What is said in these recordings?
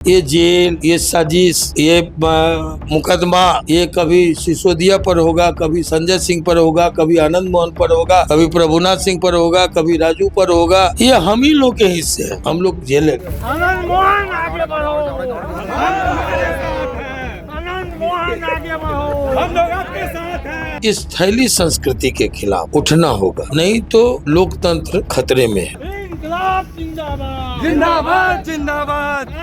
ये जेल, ये साजिश, ये मुकदमा, ये कभी सिसोदिया पर होगा, कभी संजय सिंह पर होगा, कभी आनंद मोहन पर होगा, कभी प्रभुनाथ सिंह पर होगा, कभी राजू पर होगा। ये हम ही लोग के हिस्से हैं, हम लोग झेलेंगे। आनंद मोहन आगे बढ़ो, आनंद मोहन आगे बढ़ो, हम लोग आपके साथ हैं। इस थैली संस्कृति के खिलाफ उठना होगा, नहीं तो लोकतंत्र खतरे में है। इंकलाब जिंदाबाद, जिंदाबाद जिंदाबाद।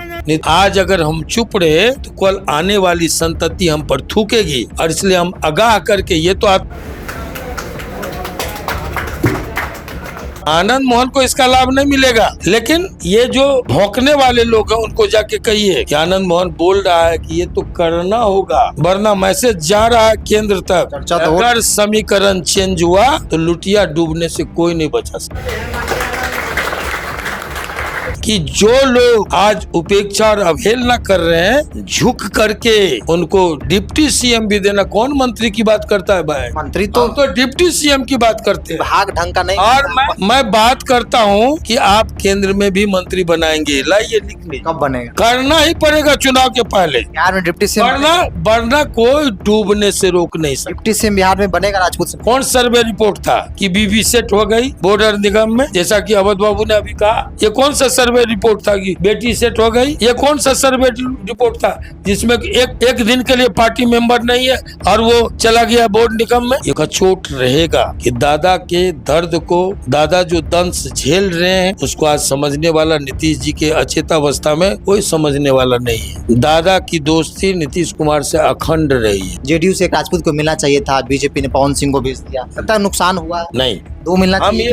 आज अगर हम चुप रहे तो कल आने वाली संतति हम पर थूकेगी, और इसलिए हम आगाह करके ये तो आप आनंद मोहन को इसका लाभ नहीं मिलेगा, लेकिन ये जो भौंकने वाले लोग हैं उनको जाके कहिए कि आनंद मोहन बोल रहा है कि ये तो करना होगा, वरना मैसेज जा रहा है केंद्र तक। अगर समीकरण चेंज हुआ तो लुटिया डूबने से कोई नहीं बचा सकता। कि जो लोग आज उपेक्षा और अवहेलना कर रहे हैं, झुक करके उनको डिप्टी सीएम भी देना। कौन मंत्री की बात करता है भाई? मंत्री तो डिप्टी सीएम की बात करते हैं। भाग ढंग का नहीं। और मैं बात करता हूँ कि आप केंद्र में भी मंत्री बनाएंगे, लाइए लिख लीजिए। कब बनेगा? करना ही पड़ेगा चुनाव के पहले। बिहार में डिप्टी सीएम वरना कोई डूबने से रोक नहीं सकता। डिप्टी सीएम बिहार में बनेगा राजपूत से। कौन सर्वे रिपोर्ट था कि बीबी सेट हो गई बॉर्डर निगम में, जैसा कि अवध बाबू ने अभी कहा? ये कौन सा सर्वे रिपोर्ट था कि बेटी सेट हो गई? ये कौन सा सर्वे रिपोर्ट था जिसमें एक दिन के लिए पार्टी मेंबर नहीं है और वो चला गया बोर्ड निगम में? एक चोट रहेगा कि दादा के दर्द को, दादा जो दंश झेल रहे हैं उसको आज समझने वाला नीतीश जी के अचेतावस्था में कोई समझने वाला नहीं है। दादा की दोस्ती नीतीश कुमार से अखंड रही है। जेडीयू से एक राजपूत को मिलना चाहिए था, बीजेपी ने पवन सिंह को भेज दिया। लगता है नुकसान हुआ नहीं। दो मिलना हम ये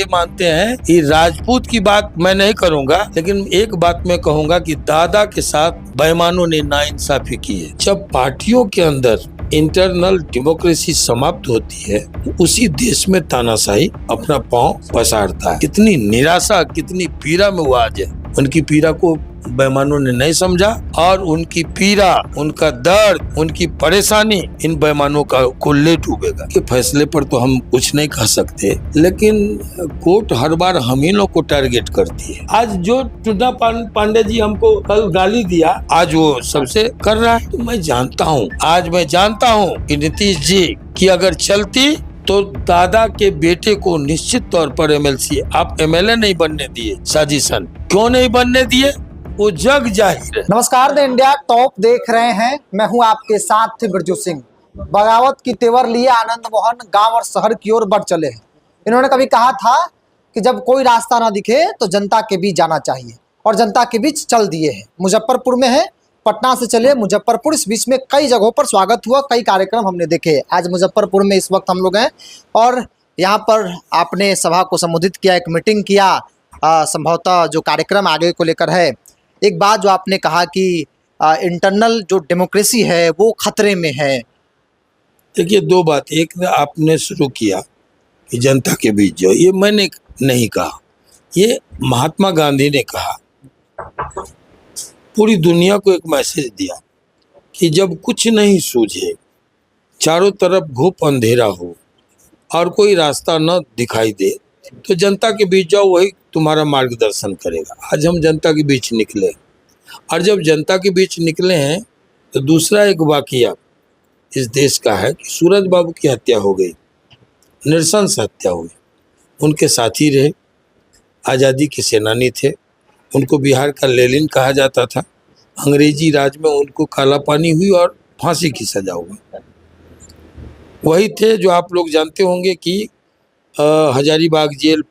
मानते हैं कि राजपूत की बात मैं नहीं करूंगा, लेकिन एक बात मैं कहूंगा कि दादा के साथ बेईमानों ने नाइंसाफी की है। जब पार्टियों के अंदर इंटरनल डेमोक्रेसी समाप्त होती है, उसी देश में तानाशाही अपना पांव पसारता है। कितनी निराशा, कितनी पीड़ा में वो आज है। उनकी पीड़ा को बेईमानों ने नहीं समझा, और उनकी पीड़ा, उनका दर्द, उनकी परेशानी इन बेईमानों को ले डूबेगा। के फैसले पर तो हम कुछ नहीं कह सकते, लेकिन कोर्ट हर बार हम ही लोग को टारगेट करती है। आज जो टुन्ना पांडे जी हमको कल गाली दिया, आज वो सबसे कर रहा है। तो मैं जानता हूँ कि नीतीश जी की अगर चलती तो दादा के बेटे को निश्चित तौर पर एमएलसी, आप एमएलए नहीं बनने दिए, साजिशन क्यों नहीं बनने दिए, वो जग जाहिर है। नमस्कार, द इंडिया टॉप देख रहे हैं। मैं हूं आपके साथ बिरजू सिंह। बगावत की तेवर लिए आनंद मोहन गांव और शहर की ओर बढ़ चले हैं। इन्होंने कभी कहा था कि जब कोई रास्ता ना दिखे तो जनता के बीच जाना चाहिए, और जनता के बीच चल दिए हैं। मुजफ्फरपुर में है, पटना से चले मुजफ्फरपुर। इस बीच में कई जगहों पर स्वागत हुआ, कई कार्यक्रम हमने देखे। आज मुजफ्फरपुर में इस वक्त हम लोग हैं, और यहाँ पर आपने सभा को संबोधित किया, एक मीटिंग किया। संभवतः जो कार्यक्रम आगे को लेकर है, एक बात जो आपने कहा कि इंटरनल जो डेमोक्रेसी है वो खतरे में है। देखिए, दो बात। एक आपने शुरू किया कि जनता के बीच जो, ये मैंने नहीं कहा, ये महात्मा गांधी ने कहा। पूरी दुनिया को एक मैसेज दिया कि जब कुछ नहीं सूझे, चारों तरफ घुप अंधेरा हो और कोई रास्ता न दिखाई दे, तो जनता के बीच जाओ, वही तुम्हारा मार्गदर्शन करेगा। आज हम जनता के बीच निकले, और जब जनता के बीच निकले हैं तो दूसरा एक वाकया इस देश का है कि सूरज बाबू की हत्या हो गई, नृशंस हत्या हुई। उनके साथी रहे, आज़ादी के सेनानी थे, उनको बिहार का लेनिन कहा जाता था। अंग्रेजी राज में उनको काला पानी हुई और फांसी की सजा हुई। वही थे जो आप लोग जानते होंगे कि हजारीबाग जेल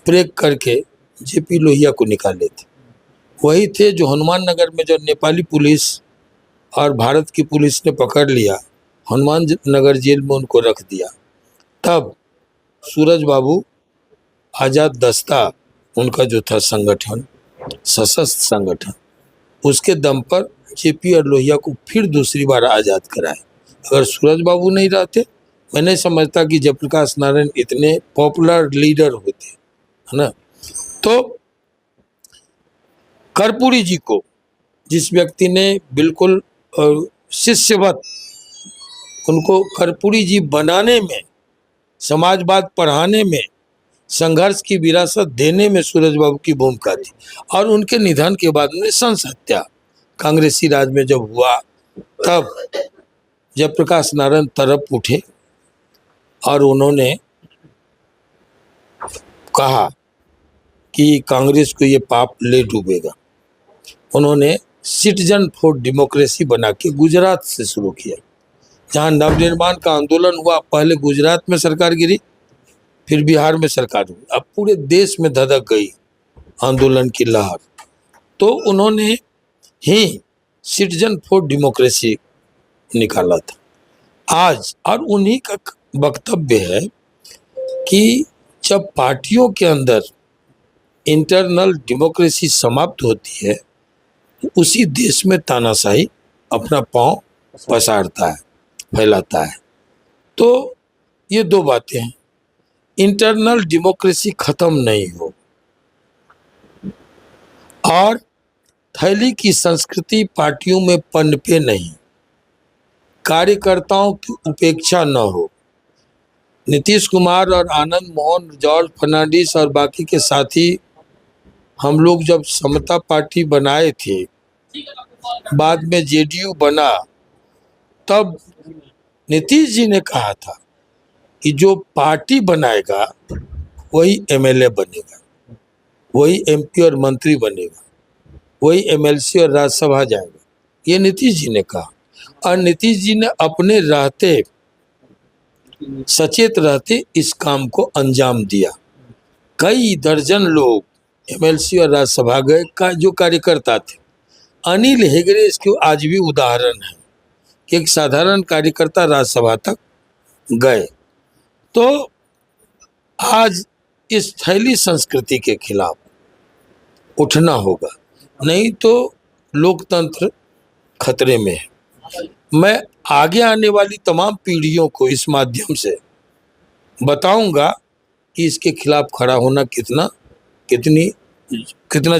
ब्रेक करके जेपी लोहिया को निकाले थे। वही थे जो हनुमान नगर में जो नेपाली पुलिस और भारत की पुलिस ने पकड़ लिया, हनुमान नगर जेल में उनको रख दिया। तब सूरज बाबू आज़ाद दस्ता, उनका जो था संगठन, सशस्त्र संगठन, उसके दम पर जेपी और लोहिया को फिर दूसरी बार आज़ाद कराए। अगर सूरज बाबू नहीं रहते, मैं नहीं समझता कि जयप्रकाश नारायण इतने पॉपुलर लीडर होते, है ना। तो कर्पूरी जी को, जिस व्यक्ति ने बिल्कुल शिष्यवत उनको कर्पूरी जी बनाने में, समाजवाद पढ़ाने में संघर्ष की विरासत देने में सूरज बाबू की भूमिका थी। और उनके निधन के बाद में संस हत्या कांग्रेसी राज में जब हुआ, तब जयप्रकाश नारायण तरफ उठे और उन्होंने कहा कि कांग्रेस को ये पाप ले डूबेगा। उन्होंने सिटीजन फॉर डेमोक्रेसी बना के गुजरात से शुरू किया, जहां नवनिर्माण का आंदोलन हुआ। पहले गुजरात में सरकार गिरी, फिर बिहार में सरकार हुई, अब पूरे देश में धधक गई आंदोलन की लहर। तो उन्होंने ही सिटीजन फॉर डेमोक्रेसी निकाला था आज। और उन्हीं का वक्तव्य है कि जब पार्टियों के अंदर इंटरनल डेमोक्रेसी समाप्त होती है, तो उसी देश में तानाशाही अपना पांव पसारता है, फैलाता है। तो ये दो बातें हैं, इंटरनल डेमोक्रेसी खत्म नहीं हो और थैली की संस्कृति पार्टियों में पनपे नहीं, कार्यकर्ताओं की उपेक्षा न हो। नीतीश कुमार और आनंद मोहन, जॉर्ज फर्नांडिस और बाकी के साथी, हम लोग जब समता पार्टी बनाए थे, बाद में जेडीयू बना, तब नीतीश जी ने कहा था कि जो पार्टी बनाएगा वही एमएलए बनेगा, वही एमपी और मंत्री बनेगा, वही एमएलसी और राज्यसभा जाएगा। ये नीतीश जी ने कहा। और नीतीश जी ने अपने रहते, सचेत रहते इस काम को अंजाम दिया। कई दर्जन लोग एमएलसी और राज्यसभा गए का जो कार्यकर्ता थे। अनिल हेगड़े इसके आज भी उदाहरण है कि एक साधारण कार्यकर्ता राज्यसभा तक गए। तो आज इस थैली संस्कृति के खिलाफ उठना होगा, नहीं तो लोकतंत्र खतरे में है। मैं आगे आने वाली तमाम पीढ़ियों को इस माध्यम से बताऊंगा कि इसके खिलाफ खड़ा होना कितना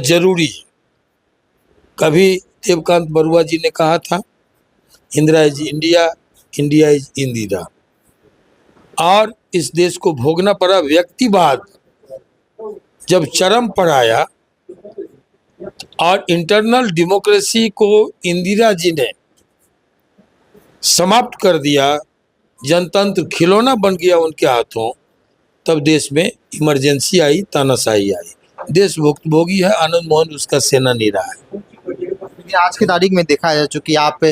जरूरी है। कभी देवकांत बरुआ जी ने कहा था, Indira is India, India is Indira. और इस देश को भोगना पड़ा व्यक्तिवाद जब चरम पर आया और इंटरनल डेमोक्रेसी को इंदिरा जी ने समाप्त कर दिया, जनतंत्र खिलौना बन गया उनके हाथों, तब देश में इमरजेंसी आई, तानाशाही आई। देश भुक्तभोगी है, आनंद मोहन उसका सेनानी रहा है। आज की तारीख में देखा है, चूंकि आप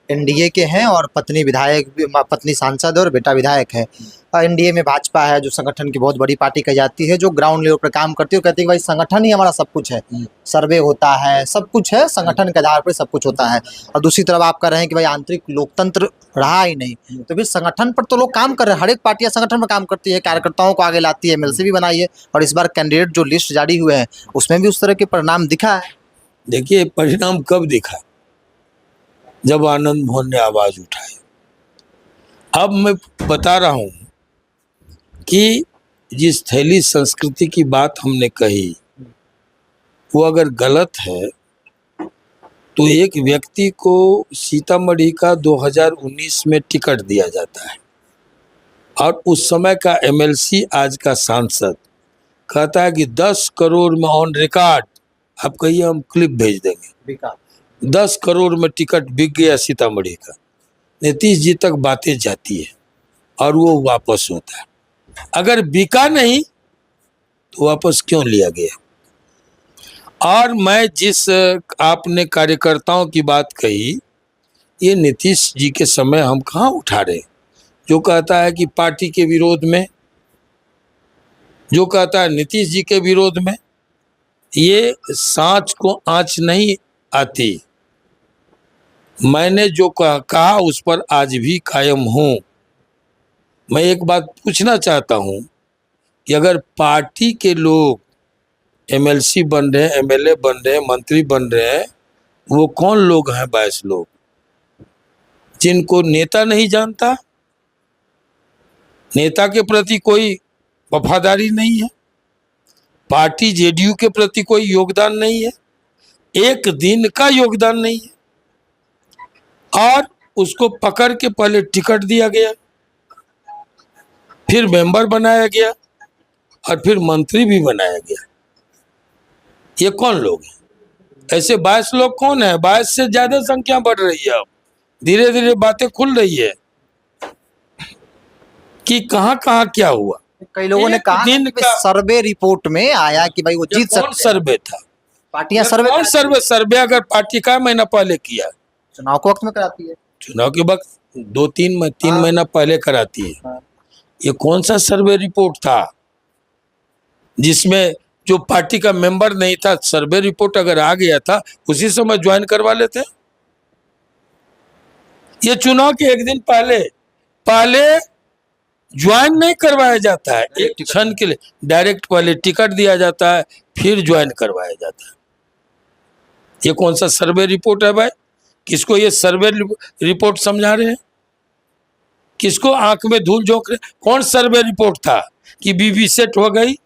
एनडीए के हैं और पत्नी विधायक, पत्नी सांसद और बेटा विधायक है। एनडीए में भाजपा है, जो संगठन की बहुत बड़ी पार्टी कही जाती है, जो ग्राउंड लेवल पर काम करती है, कहती है भाई संगठन ही हमारा सब कुछ है, सर्वे होता है, सब कुछ है, संगठन के आधार पर सब कुछ होता है। और दूसरी तरफ आप कह रहे हैं कि भाई आंतरिक लोकतंत्र रहा ही नहीं, तो फिर संगठन पर तो लोग काम कर रहे हैं, हर एक पार्टियां संगठन पर काम करती है, कार्यकर्ताओं को आगे लाती है, एमएलसी भी बनाई है, और इस बार कैंडिडेट जो लिस्ट जारी हुए हैं उसमें भी उस तरह के परिणाम दिखा है। देखिए, परिणाम कब दिखा? जब आनंद मोहन ने आवाज उठाई। अब मैं बता रहा हूं कि जिस थैली संस्कृति की बात हमने कही, वो अगर गलत है तो एक व्यक्ति को सीतामढ़ी का 2019 में टिकट दिया जाता है और उस समय का एमएलसी, आज का सांसद, कहता है कि 10 करोड़ में ऑन रिकॉर्ड, आप कहिए हम क्लिप भेज देंगे, 10 करोड़ में टिकट बिक गया सीतामढ़ी का। नीतीश जी तक बातें जाती है और वो वापस होता है। अगर बिका नहीं तो वापस क्यों लिया गया? और मैं जिस आपने कार्यकर्ताओं की बात कही, ये नीतीश जी के समय हम कहाँ उठा रहे? जो कहता है कि पार्टी के विरोध में, जो कहता है नीतीश जी के विरोध में, ये सांच को आंच नहीं आती। मैंने जो कहा उस पर आज भी कायम हूँ। मैं एक बात पूछना चाहता हूँ कि अगर पार्टी के लोग एमएलसी बन रहे हैं, एमएलए बन रहे हैं, मंत्री बन रहे हैं, वो कौन लोग हैं? 22 लोग जिनको नेता नहीं जानता, नेता के प्रति कोई वफादारी नहीं है, पार्टी जेडीयू के प्रति कोई योगदान नहीं है, एक दिन का योगदान नहीं है, और उसको पकड़ के पहले टिकट दिया गया, फिर मेंबर बनाया गया, और फिर मंत्री भी बनाया गया। ये कौन लोग हैं? ऐसे 22 लोग कौन है? 22 से ज्यादा संख्या बढ़ रही है। अब धीरे धीरे बातें खुल रही है कि कहाँ कहाँ क्या हुआ। कई लोगों ने एक कहा दिन कि का- सर्वे रिपोर्ट में आया कि भाई वो ये जीत कौन सकते हैं। सर्वे था? पार्टियां ये सर्वे कौन सर्वे अगर पार्टी का महीना पहले किया? चुनाव के वक्त में कराती है। चुनाव के वक्त 2-3 हाँ। महीना पहले कराती है। हाँ। ये कौन सा सर्वे रिपोर्ट था जिसमें जो पार्टी का मेंबर नहीं था, सर्वे रिपोर्ट अगर आ गया था उसी समय ज्वाइन करवा लेते। ये चुनाव के एक दिन पहले ज्वाइन नहीं करवाया जाता है, एक क्षण के लिए डायरेक्ट पहले टिकट दिया जाता है, फिर ज्वाइन करवाया जाता है। ये कौन सा सर्वे रिपोर्ट है भाई? किसको ये सर्वे रिपोर्ट समझा रहे हैं? किसको आंख में धूल झोंक रहे? कौन सर्वे रिपोर्ट था कि बीबी सेट हो गई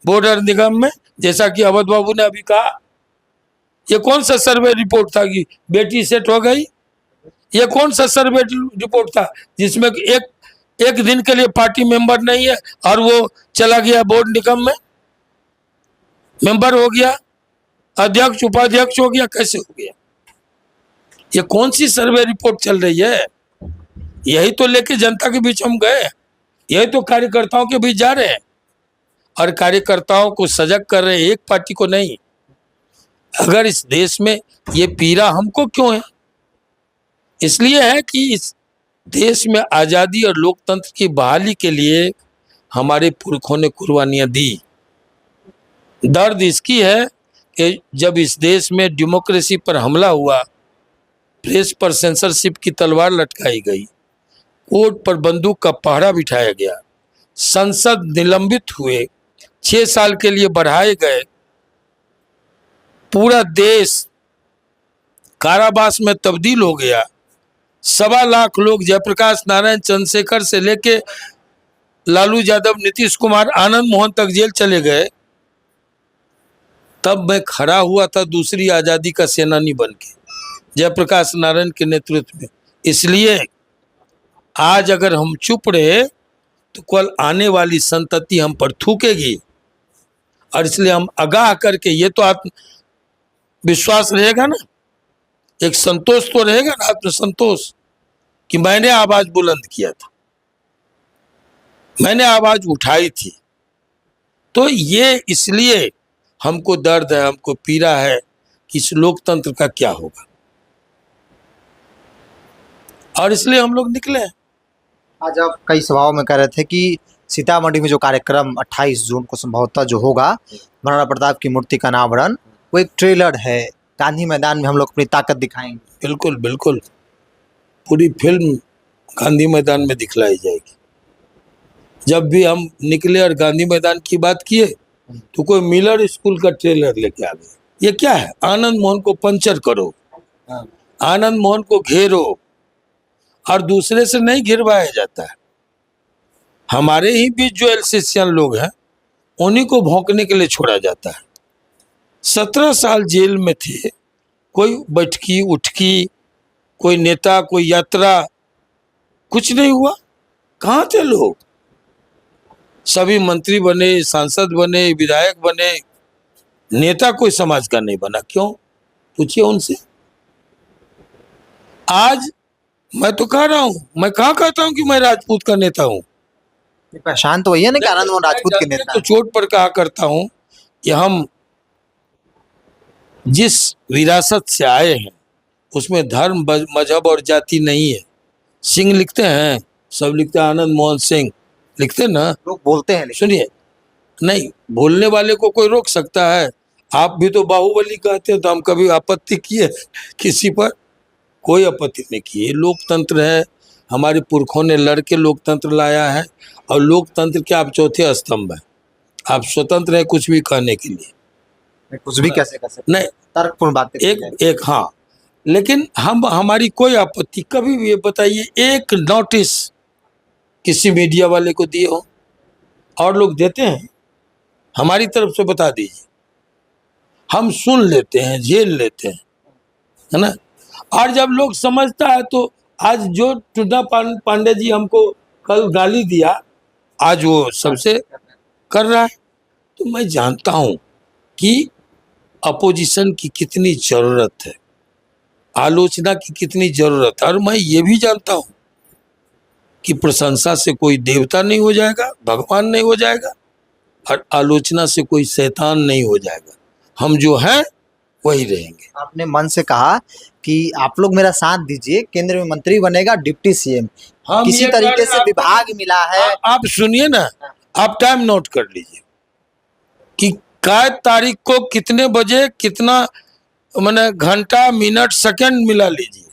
बॉर्डर निगम में, जैसा कि अवध बाबू ने अभी कहा? ये कौन सा सर्वे रिपोर्ट था कि बेटी सेट हो गई? ये कौन सा सर्वे रिपोर्ट था जिसमें एक दिन के लिए पार्टी मेंबर नहीं है और वो चला गया बोर्ड निगम में, मेंबर हो गया, अध्यक्ष उपाध्यक्ष हो गया? कैसे हो गया? ये कौन सी सर्वे रिपोर्ट चल रही है? यही तो लेके जनता के बीच हम गए, यही तो कार्यकर्ताओं के बीच जा रहे हैं और कार्यकर्ताओं को सजग कर रहे हैं, एक पार्टी को नहीं। अगर इस देश में ये पीड़ा हमको क्यों है? इसलिए है कि इस देश में आज़ादी और लोकतंत्र की बहाली के लिए हमारे पुरखों ने कुर्बानियां दी। दर्द इसकी है कि जब इस देश में डेमोक्रेसी पर हमला हुआ, प्रेस पर सेंसरशिप की तलवार लटकाई गई, कोर्ट पर बंदूक का पहरा बिठाया गया, संसद निलंबित हुए, 6 साल के लिए बढ़ाए गए, पूरा देश कारावास में तब्दील हो गया, 1.25 लाख लोग जयप्रकाश नारायण चंद्रशेखर से लेके लालू यादव, नीतीश कुमार, आनंद मोहन तक जेल चले गए, तब मैं खड़ा हुआ था दूसरी आज़ादी का सेनानी बन के जयप्रकाश नारायण के नेतृत्व में। इसलिए आज अगर हम चुप रहे तो कल आने वाली संतति हम पर थूकेगी, और इसलिए हम आगाह करके, ये तो आत्म विश्वास रहेगा ना, एक संतोष तो रहेगा ना, आत्मसंतोष कि मैंने आवाज बुलंद किया था, मैंने आवाज उठाई थी। तो ये इसलिए हमको दर्द है, हमको पीड़ा है कि इस लोकतंत्र का क्या होगा, और इसलिए हम लोग निकले हैं। आज आप कई सभाओं में कह रहे थे कि सीतामढ़ी में जो कार्यक्रम 28 जून को संभवतः जो होगा, महाराणा प्रताप की मूर्ति का अनावरण, वो एक ट्रेलर है, गांधी मैदान में हम लोग अपनी ताकत दिखाएंगे। बिल्कुल बिल्कुल, पूरी फिल्म गांधी मैदान में दिखलाई जाएगी। जब भी हम निकले और गांधी मैदान की बात किए तो कोई मिलर स्कूल का ट्रेलर लेके आ गया। ये क्या है? आनंद मोहन को पंचर करो, आनंद मोहन को घेरो, और दूसरे से नहीं घिरवाया जाता है। हमारे ही बीच जो एलसीसियन लोग हैं उन्हीं को भौंकने के लिए छोड़ा जाता है। 17 साल जेल में थे, कोई बैठकी उठकी, कोई नेता, कोई यात्रा, कुछ नहीं हुआ। कहाँ थे लोग? सभी मंत्री बने, सांसद बने, विधायक बने, नेता कोई समाज का नहीं बना। क्यों? पूछिए उनसे। आज मैं तो कह रहा हूं, मैं कहाँ कहता हूं कि मैं राजपूत का नेता हूं? पहचान तो वही है ना कि आनंद मोहन राजपूत के नेता तो चोट पर कहा करता हूं कि हम जिस विरासत से आए हैं उसमें धर्म, मजहब और जाति नहीं है। सिंह लिखते हैं, सब लिखते हैं, आनंद मोहन सिंह लिखते ना, लोग बोलते हैं, लेकिन सुनिए, नहीं बोलने वाले को कोई रोक सकता है? आप भी तो बाहुबली कहते हैं, तो हम कभी आपत्ति किए किसी पर? कोई आपत्ति नहीं की। ये लोकतंत्र है, हमारे पुरखों ने लड़ के लोकतंत्र लाया है, और लोकतंत्र के आप चौथे स्तंभ है। आप स्वतंत्र है कुछ भी कहने के लिए, कुछ भी कैसे कर सकते, नहीं तर्कपूर्ण बातें एक हाँ, लेकिन हमारी कोई आपत्ति कभी भी, ये बताइए, एक नोटिस किसी मीडिया वाले को दिए हो? और लोग देते हैं? हमारी तरफ से बता दीजिए, हम सुन लेते हैं, झेल लेते हैं, है ना। और जब लोग समझता है तो आज जो टुड्डा पांडे जी हमको कल गाली दिया, आज वो सबसे कर रहा है। तो मैं जानता हूं कि अपोजिशन की कितनी जरूरत है, आलोचना की कितनी जरूरत है, और मैं ये भी जानता हूं कि प्रशंसा से कोई देवता नहीं हो जाएगा, भगवान नहीं हो जाएगा, और आलोचना से कोई शैतान नहीं हो जाएगा। हम जो हैं वही रहेंगे। आपने मन से कहा कि आप लोग मेरा साथ दीजिए, केंद्र में मंत्री बनेगा, डिप्टी सीएम, हम किसी ये तरीके कर- से विभाग मिला है। आप सुनिए ना, आप टाइम नोट कर लीजिए कि काय तारीख को कितने बजे कितना मैंने घंटा मिनट सेकंड मिला लीजिए।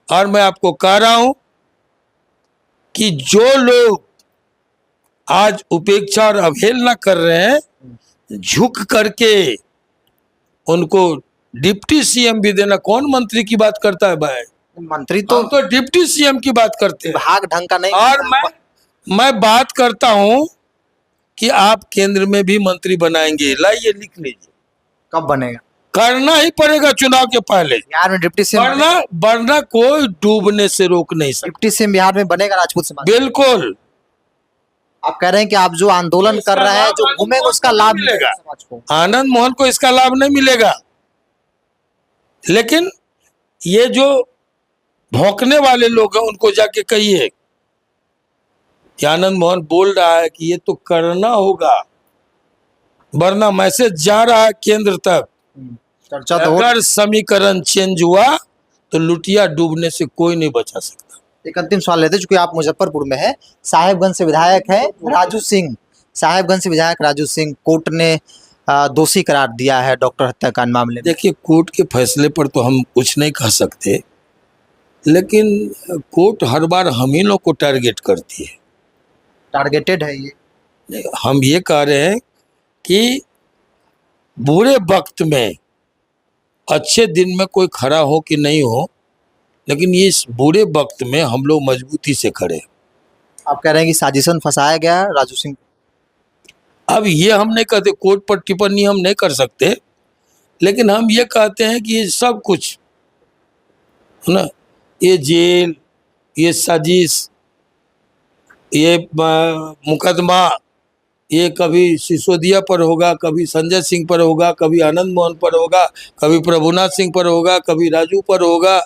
और मैं आपको कह रहा हूं कि जो लोग आज उपेक्षा और अवहेलना कर रहे हैं, झुक करके उनको डिप्टी सीएम भी देना। कौन मंत्री की बात करता है भाई? मंत्री तो तो डिप्टी सीएम की बात करते हैं। विभाग ढंग का नहीं और मिला। मैं बात करता हूं कि आप केंद्र में भी मंत्री बनाएंगे, लाइए लिख लीजिए। कब बनेगा? करना ही पड़ेगा चुनाव के पहले, बिहार में डिप्टी सीएम वरना कोई डूबने से रोक नहीं सकता। डिप्टी सीएम बिहार में बनेगा राजपूत समाज। बिल्कुल। आप कह रहे हैं कि आप जो आंदोलन कर रहे हैं, जो घूमेंगे, उसका लाभ मिलेगा समाज को। आनंद मोहन को इसका लाभ नहीं मिलेगा, लेकिन ये जो भौंकने वाले लोग हैं उनको जाके कहिए कि आनंद मोहन बोल रहा है कि ये तो करना होगा, वरना मैसेज जा रहा है केंद्र तक। चर्चा तो अगर समीकरण चेंज हुआ तो लुटिया डूबने से कोई नहीं बचा सकता। एक अंतिम सवाल लेते हैं, चूंकि आप मुजफ्फरपुर में है, साहेबगंज से विधायक है राजू सिंह। साहेबगंज से विधायक राजू सिंह, कोर्ट ने दोषी करार दिया है डॉक्टर हत्याकांड मामले में। देखिए, कोर्ट के फैसले पर तो हम कुछ नहीं कह सकते, लेकिन कोर्ट हर बार हम ही लोग को टारगेट करती है। टारगेटेड है ये। हम ये कह रहे हैं कि बुरे वक्त में, अच्छे दिन में कोई खड़ा हो कि नहीं हो, लेकिन ये इस बुरे वक्त में हम लोग मजबूती से खड़े। आप कह रहे हैं कि साजिशन फंसाया गया राजू सिंह। अब ये हम नहीं कहते, कोर्ट पर टिप्पणी हम नहीं कर सकते, लेकिन हम ये कहते हैं कि ये सब कुछ है ना, ये जेल, ये साजिश, ये मुकदमा, ये कभी सिसोदिया पर होगा, कभी संजय सिंह पर होगा, कभी आनंद मोहन पर होगा, कभी प्रभुनाथ सिंह पर होगा, कभी राजू पर होगा।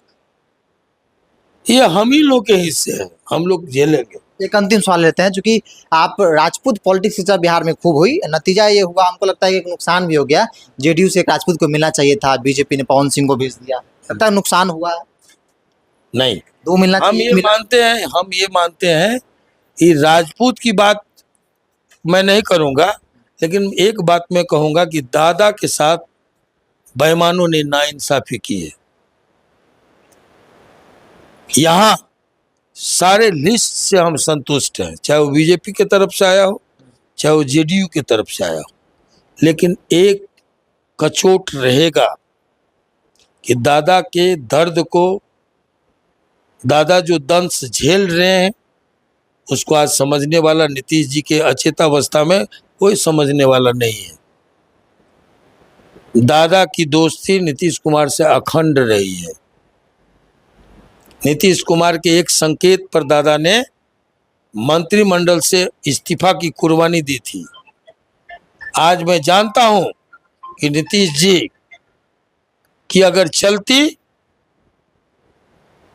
ये हम ही लोग के हिस्से हैं, हम लोग झेलेंगे। एक अंतिम सवाल लेते हैं, चूंकि आप राजपूत पॉलिटिक्स चर्चा बिहार में खूब हुई, नतीजा ये हुआ, हमको लगता है कि एक नुकसान भी हो गया। जेडीयू से एक राजपूत को मिलना चाहिए था, बीजेपी ने पवन सिंह को भेज दिया, लगता है नुकसान हुआ है। नहीं, दो मिलना हम चाहिए, ये मानते हैं कि राजपूत की बात मैं नहीं करूंगा, लेकिन एक बात मैं कहूंगा कि दादा के साथ बेईमानों ने नाइंसाफी की है। यहाँ सारे लिस्ट से हम संतुष्ट हैं, चाहे वो बीजेपी की तरफ से आया हो, चाहे वो जेडीयू की तरफ से आया हो, लेकिन एक कचोट रहेगा कि दादा के दर्द को, दादा जो दंश झेल रहे हैं, उसको आज समझने वाला नीतीश जी के अचेतावस्था में कोई समझने वाला नहीं है। दादा की दोस्ती नीतीश कुमार से अखंड रही है। नीतीश कुमार के एक संकेत पर दादा ने मंत्रिमंडल से इस्तीफा की कुर्बानी दी थी। आज मैं जानता हूं कि नीतीश जी की अगर चलती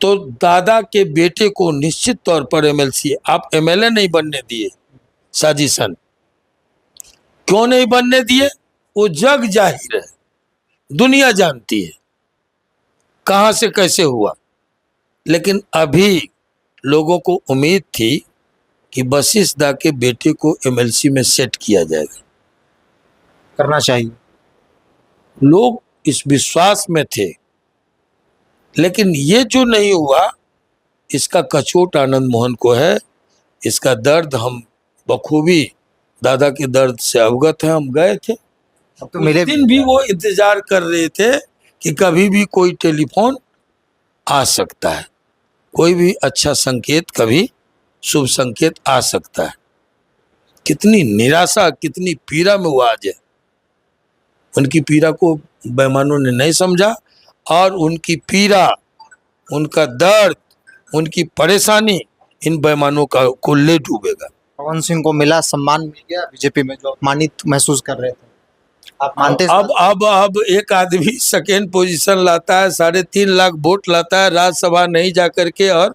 तो दादा के बेटे को निश्चित तौर पर एमएलसी, आप एमएलए नहीं बनने दिए, साजिशन क्यों नहीं बनने दिए? वो जग जाहिर है, दुनिया जानती है कहां से कैसे हुआ। लेकिन अभी लोगों को उम्मीद थी कि वशिष्ठ दा के बेटे को एमएलसी में सेट किया जाएगा, करना चाहिए, लोग इस विश्वास में थे। लेकिन ये जो नहीं हुआ, इसका कचोट आनंद मोहन को है। इसका दर्द हम बखूबी दादा के दर्द से अवगत है। हम गए थे, अब तो मिले उस दिन भी वो इंतजार कर रहे थे कि कभी भी कोई टेलीफोन आ सकता है, कोई भी अच्छा संकेत, कभी शुभ संकेत आ सकता है। कितनी निराशा, कितनी पीड़ा में वो आज है। उनकी पीड़ा को बेईमानों ने नहीं समझा, और उनकी पीड़ा, उनका दर्द, उनकी परेशानी इन बेईमानों का को ले डूबेगा। पवन सिंह को मिला, सम्मान मिल गया बीजेपी में, जो अपमानित महसूस कर रहे थे, आप मानते हैं? अब एक आदमी सेकेंड पोजीशन लाता है, 3.5 लाख वोट लाता है, राज्यसभा नहीं जा करके और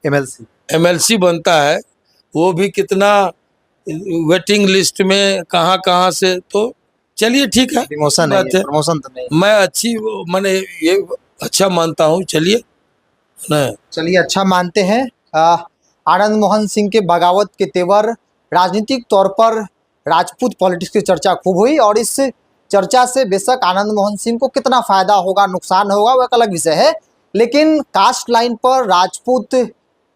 एमएलसी बनता है, वो भी कितना वेटिंग लिस्ट में कहाँ कहाँ से। तो चलिए ठीक है, प्रमोशन है, प्रमोशन तो नहीं। मैं मैंने ये अच्छा मानता हूँ। चलिए चलिए अच्छा मानते हैं। आनंद मोहन सिंह के बगावत के तेवर, राजनीतिक तौर पर राजपूत पॉलिटिक्स की चर्चा खूब हुई, और इस चर्चा से बेशक आनंद मोहन सिंह को कितना फायदा होगा, नुकसान होगा, वह एक अलग विषय है, लेकिन कास्ट लाइन पर राजपूत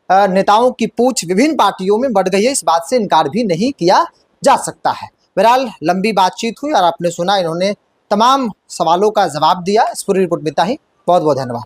नेताओं की पूछ विभिन्न पार्टियों में बढ़ गई है, इस बात से इनकार भी नहीं किया जा सकता है। बहरहाल लंबी बातचीत हुई और आपने सुना, इन्होंने तमाम सवालों का जवाब दिया। इस पूरी रिपोर्ट में इतना ही। बहुत बहुत धन्यवाद।